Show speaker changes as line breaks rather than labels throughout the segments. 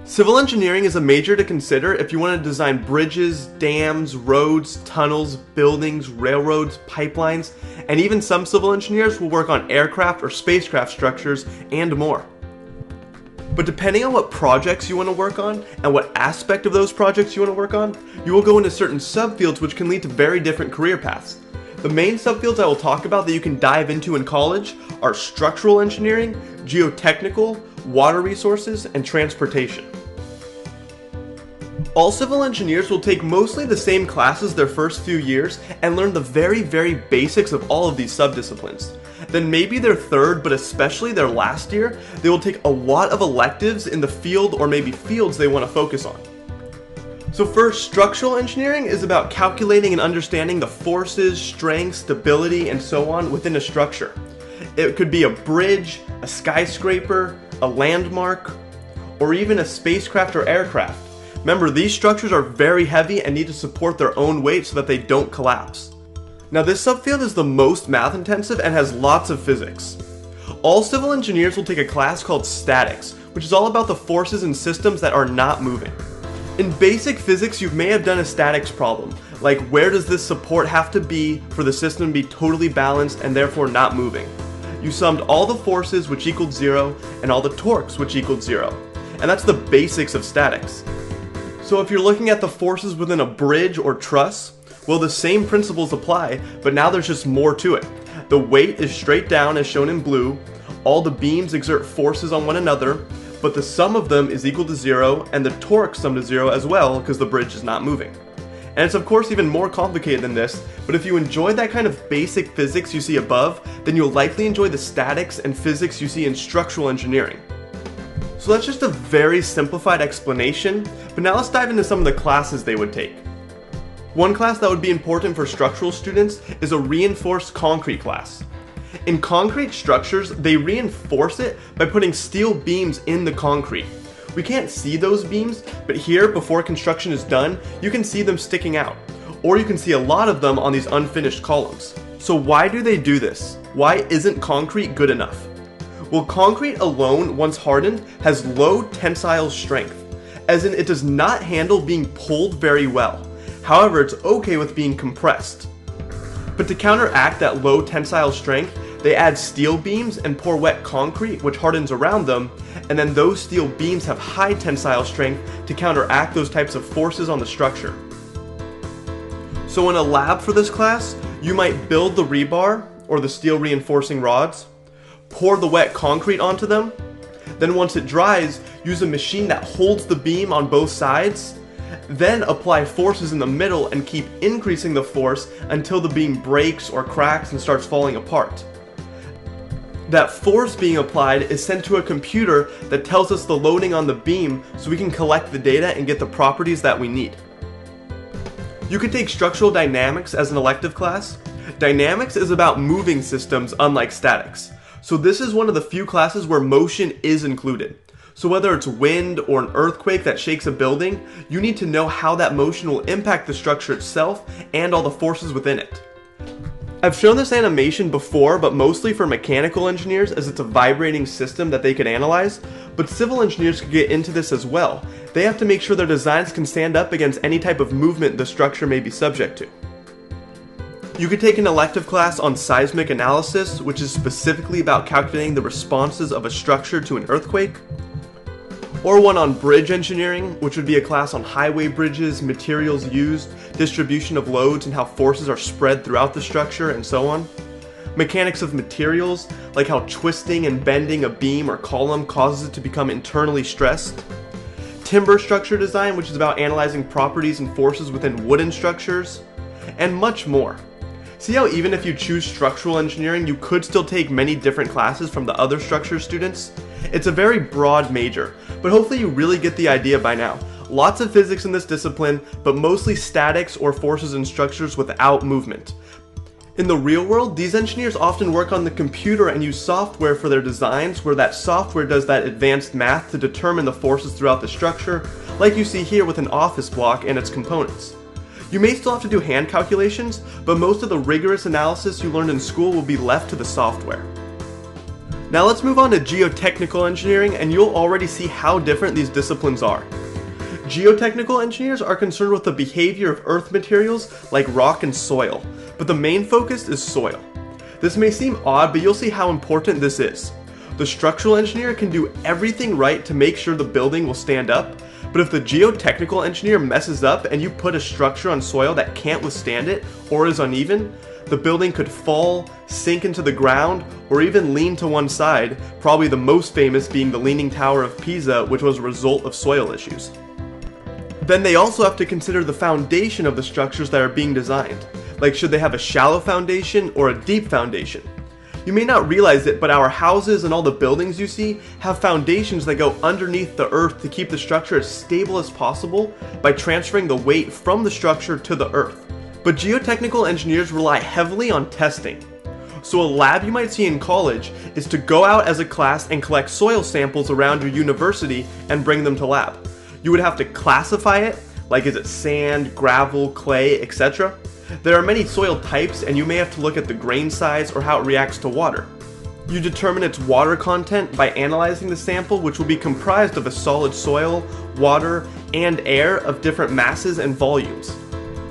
Civil engineering is a major to consider if you want to design bridges, dams, roads, tunnels, buildings, railroads, pipelines, and even some civil engineers will work on aircraft or spacecraft structures and more. But depending on what projects you want to work on and what aspect of those projects you want to work on, you will go into certain subfields which can lead to very different career paths. The main subfields I will talk about that you can dive into in college are structural engineering, geotechnical, water resources, and transportation. All civil engineers will take mostly the same classes their first few years and learn the very basics of all of these subdisciplines. Then maybe their third, but especially their last year, they will take a lot of electives in the field or maybe fields they want to focus on. So first, structural engineering is about calculating and understanding the forces, strength, stability, and so on within a structure. It could be a bridge, a skyscraper, a landmark, or even a spacecraft or aircraft. Remember, these structures are very heavy and need to support their own weight so that they don't collapse. Now this subfield is the most math intensive and has lots of physics. All civil engineers will take a class called statics, which is all about the forces and systems that are not moving. In basic physics, you may have done a statics problem, like where does this support have to be for the system to be totally balanced and therefore not moving. You summed all the forces which equaled 0 and all the torques which equaled 0. And that's the basics of statics. So if you're looking at the forces within a bridge or truss, well, the same principles apply, but now there's just more to it. The weight is straight down as shown in blue, all the beams exert forces on one another, but the sum of them is equal to 0, and the torque sum to 0 as well because the bridge is not moving. And it's of course even more complicated than this, but if you enjoyed that kind of basic physics you see above, then you'll likely enjoy the statics and physics you see in structural engineering. So that's just a very simplified explanation, but now let's dive into some of the classes they would take. One class that would be important for structural students is a reinforced concrete class. In concrete structures, they reinforce it by putting steel beams in the concrete. We can't see those beams, but here, before construction is done, you can see them sticking out. Or you can see a lot of them on these unfinished columns. So why do they do this? Why isn't concrete good enough? Well, concrete alone, once hardened, has low tensile strength, as in it does not handle being pulled very well. However, it's okay with being compressed. But to counteract that low tensile strength, they add steel beams and pour wet concrete, which hardens around them, and then those steel beams have high tensile strength to counteract those types of forces on the structure. So in a lab for this class, you might build the rebar, or the steel reinforcing rods, pour the wet concrete onto them, then once it dries, use a machine that holds the beam on both sides, then apply forces in the middle and keep increasing the force until the beam breaks or cracks and starts falling apart. That force being applied is sent to a computer that tells us the loading on the beam so we can collect the data and get the properties that we need. You could take structural dynamics as an elective class. Dynamics is about moving systems, unlike statics. So this is one of the few classes where motion is included. So whether it's wind or an earthquake that shakes a building, you need to know how that motion will impact the structure itself and all the forces within it. I've shown this animation before, but mostly for mechanical engineers as it's a vibrating system that they could analyze, but civil engineers could get into this as well. They have to make sure their designs can stand up against any type of movement the structure may be subject to. You could take an elective class on seismic analysis, which is specifically about calculating the responses of a structure to an earthquake. Or one on bridge engineering, which would be a class on highway bridges, materials used, distribution of loads, and how forces are spread throughout the structure, and so on. Mechanics of materials, like how twisting and bending a beam or column causes it to become internally stressed. Timber structure design, which is about analyzing properties and forces within wooden structures, and much more. See how even if you choose structural engineering, you could still take many different classes from the other structure students? It's a very broad major, but hopefully you really get the idea by now. Lots of physics in this discipline, but mostly statics or forces and structures without movement. In the real world, these engineers often work on the computer and use software for their designs, where that software does that advanced math to determine the forces throughout the structure, like you see here with an office block and its components. You may still have to do hand calculations, but most of the rigorous analysis you learned in school will be left to the software. Now let's move on to geotechnical engineering, and you'll already see how different these disciplines are. Geotechnical engineers are concerned with the behavior of earth materials like rock and soil, but the main focus is soil. This may seem odd, but you'll see how important this is. The structural engineer can do everything right to make sure the building will stand up, but if the geotechnical engineer messes up and you put a structure on soil that can't withstand it or is uneven, the building could fall, sink into the ground, or even lean to one side, probably the most famous being the Leaning Tower of Pisa, which was a result of soil issues. Then they also have to consider the foundation of the structures that are being designed, like should they have a shallow foundation or a deep foundation. You may not realize it, but our houses and all the buildings you see have foundations that go underneath the earth to keep the structure as stable as possible by transferring the weight from the structure to the earth. But geotechnical engineers rely heavily on testing. So a lab you might see in college is to go out as a class and collect soil samples around your university and bring them to lab. You would have to classify it, like is it sand, gravel, clay, etc. There are many soil types, and you may have to look at the grain size or how it reacts to water. You determine its water content by analyzing the sample, which will be comprised of a solid soil, water, and air of different masses and volumes.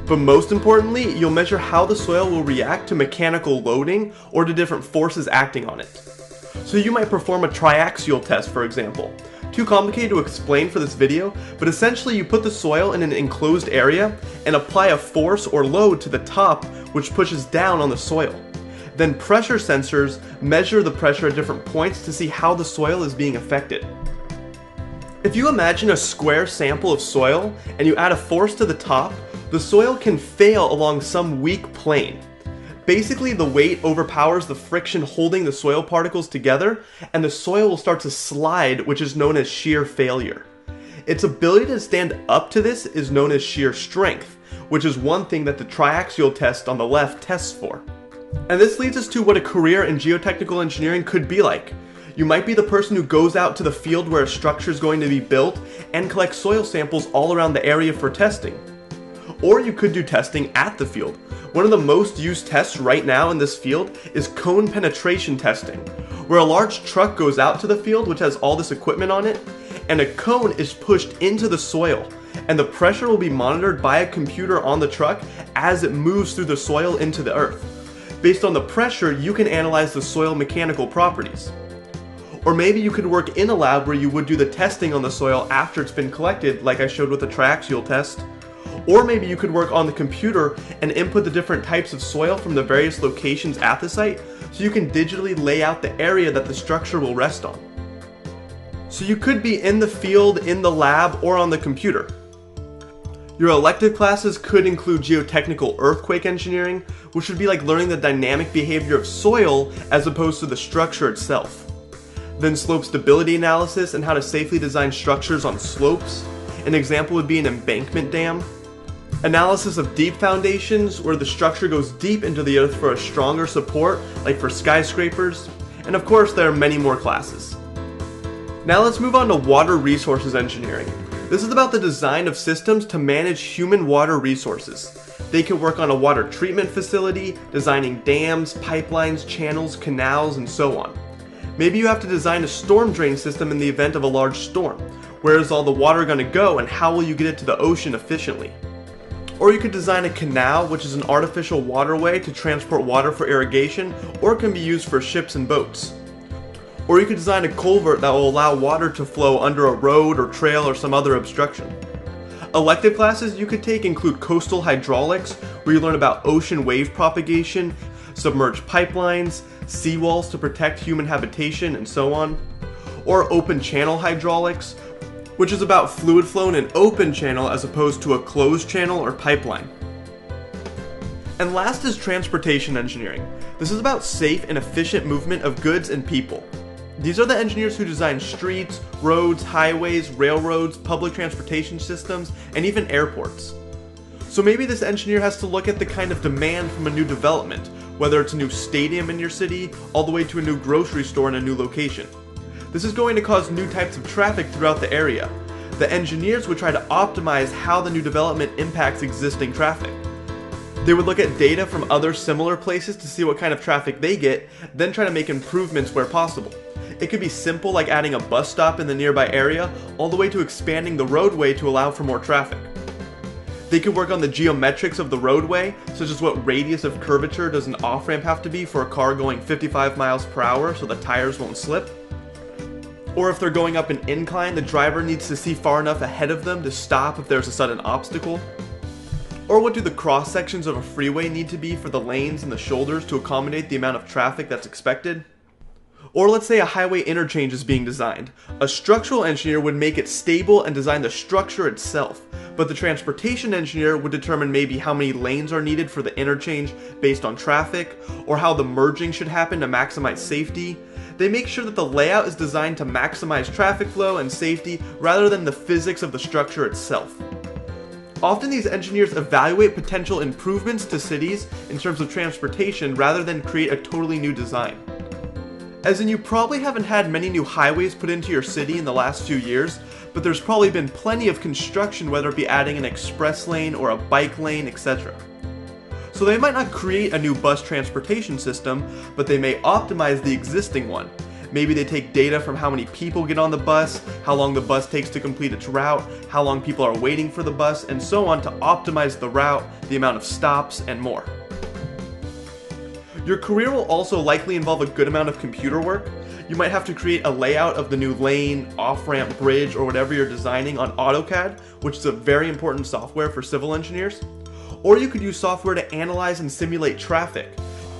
But most importantly, you'll measure how the soil will react to mechanical loading or to different forces acting on it. So you might perform a triaxial test, for example. Too complicated to explain for this video, but essentially you put the soil in an enclosed area and apply a force or load to the top, which pushes down on the soil. Then pressure sensors measure the pressure at different points to see how the soil is being affected. If you imagine a square sample of soil and you add a force to the top, the soil can fail along some weak plane. Basically, the weight overpowers the friction holding the soil particles together, and the soil will start to slide, which is known as shear failure. Its ability to stand up to this is known as shear strength, which is one thing that the triaxial test on the left tests for. And this leads us to what a career in geotechnical engineering could be like. You might be the person who goes out to the field where a structure is going to be built and collects soil samples all around the area for testing. Or you could do testing at the field. One of the most used tests right now in this field is cone penetration testing, where a large truck goes out to the field which has all this equipment on it, and a cone is pushed into the soil, and the pressure will be monitored by a computer on the truck as it moves through the soil into the earth. Based on the pressure, you can analyze the soil mechanical properties. Or maybe you could work in a lab where you would do the testing on the soil after it's been collected, like I showed with the triaxial test. Or maybe you could work on the computer and input the different types of soil from the various locations at the site, so you can digitally lay out the area that the structure will rest on. So you could be in the field, in the lab, or on the computer. Your elective classes could include geotechnical earthquake engineering, which would be like learning the dynamic behavior of soil as opposed to the structure itself. Then slope stability analysis and how to safely design structures on slopes. An example would be an embankment dam. Analysis of deep foundations, where the structure goes deep into the earth for a stronger support, like for skyscrapers. And of course, there are many more classes. Now let's move on to water resources engineering. This is about the design of systems to manage human water resources. They can work on a water treatment facility, designing dams, pipelines, channels, canals, and so on. Maybe you have to design a storm drain system in the event of a large storm. Where is all the water going to go, and how will you get it to the ocean efficiently? Or you could design a canal, which is an artificial waterway to transport water for irrigation, or it can be used for ships and boats. Or you could design a culvert that will allow water to flow under a road or trail or some other obstruction. Elective classes you could take include coastal hydraulics, where you learn about ocean wave propagation, submerged pipelines, seawalls to protect human habitation, and so on. Or open channel hydraulics, which is about fluid flow in an open channel as opposed to a closed channel or pipeline. And last is transportation engineering. This is about safe and efficient movement of goods and people. These are the engineers who design streets, roads, highways, railroads, public transportation systems, and even airports. So maybe this engineer has to look at the kind of demand from a new development, whether it's a new stadium in your city, all the way to a new grocery store in a new location. This is going to cause new types of traffic throughout the area. The engineers would try to optimize how the new development impacts existing traffic. They would look at data from other similar places to see what kind of traffic they get, then try to make improvements where possible. It could be simple like adding a bus stop in the nearby area, all the way to expanding the roadway to allow for more traffic. They could work on the geometrics of the roadway, such as what radius of curvature does an off-ramp have to be for a car going 55 miles per hour so the tires won't slip. Or if they're going up an incline, the driver needs to see far enough ahead of them to stop if there's a sudden obstacle. Or what do the cross sections of a freeway need to be for the lanes and the shoulders to accommodate the amount of traffic that's expected? Or let's say a highway interchange is being designed. A structural engineer would make it stable and design the structure itself, but the transportation engineer would determine maybe how many lanes are needed for the interchange based on traffic, or how the merging should happen to maximize safety. They make sure that the layout is designed to maximize traffic flow and safety rather than the physics of the structure itself. Often these engineers evaluate potential improvements to cities in terms of transportation rather than create a totally new design. As in, you probably haven't had many new highways put into your city in the last few years, but there's probably been plenty of construction, whether it be adding an express lane or a bike lane, etc. So they might not create a new bus transportation system, but they may optimize the existing one. Maybe they take data from how many people get on the bus, how long the bus takes to complete its route, how long people are waiting for the bus, and so on to optimize the route, the amount of stops, and more. Your career will also likely involve a good amount of computer work. You might have to create a layout of the new lane, off-ramp, bridge, or whatever you're designing on AutoCAD, which is a very important software for civil engineers. Or you could use software to analyze and simulate traffic.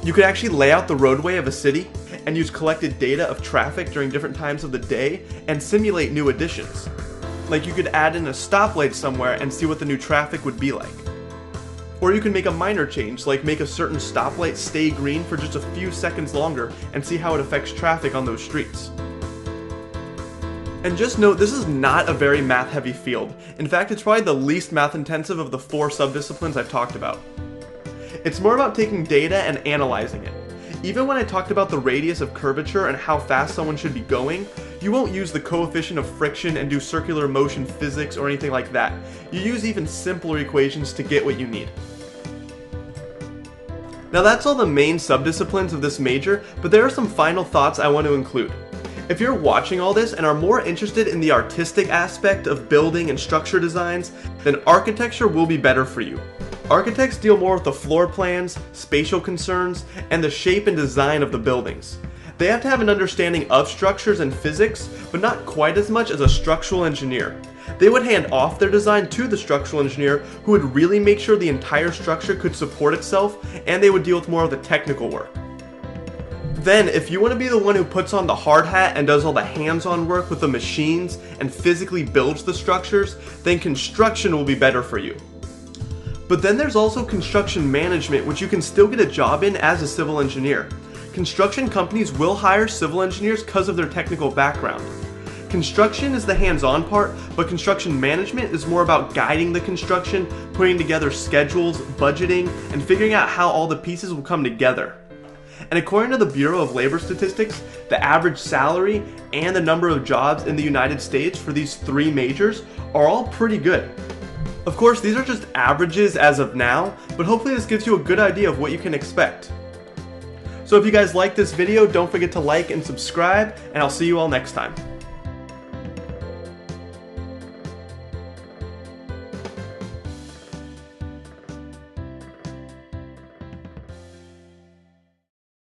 You could actually lay out the roadway of a city and use collected data of traffic during different times of the day and simulate new additions. Like you could add in a stoplight somewhere and see what the new traffic would be like. Or you can make a minor change, like make a certain stoplight stay green for just a few seconds longer and see how it affects traffic on those streets. And just note, this is not a very math-heavy field. In fact, it's probably the least math-intensive of the 4 subdisciplines I've talked about. It's more about taking data and analyzing it. Even when I talked about the radius of curvature and how fast someone should be going, you won't use the coefficient of friction and do circular motion physics or anything like that. You use even simpler equations to get what you need. Now that's all the main subdisciplines of this major, but there are some final thoughts I want to include. If you're watching all this and are more interested in the artistic aspect of building and structure designs, then architecture will be better for you. Architects deal more with the floor plans, spatial concerns, and the shape and design of the buildings. They have to have an understanding of structures and physics, but not quite as much as a structural engineer. They would hand off their design to the structural engineer, who would really make sure the entire structure could support itself, and they would deal with more of the technical work. Then, if you want to be the one who puts on the hard hat and does all the hands-on work with the machines and physically builds the structures, then construction will be better for you. But then there's also construction management, which you can still get a job in as a civil engineer. Construction companies will hire civil engineers because of their technical background. Construction is the hands-on part, but construction management is more about guiding the construction, putting together schedules, budgeting, and figuring out how all the pieces will come together. And according to the Bureau of Labor Statistics, the average salary and the number of jobs in the United States for these 3 majors are all pretty good. Of course, these are just averages as of now, but hopefully this gives you a good idea of what you can expect. So if you guys like this video, don't forget to like and subscribe, and I'll see you all next time.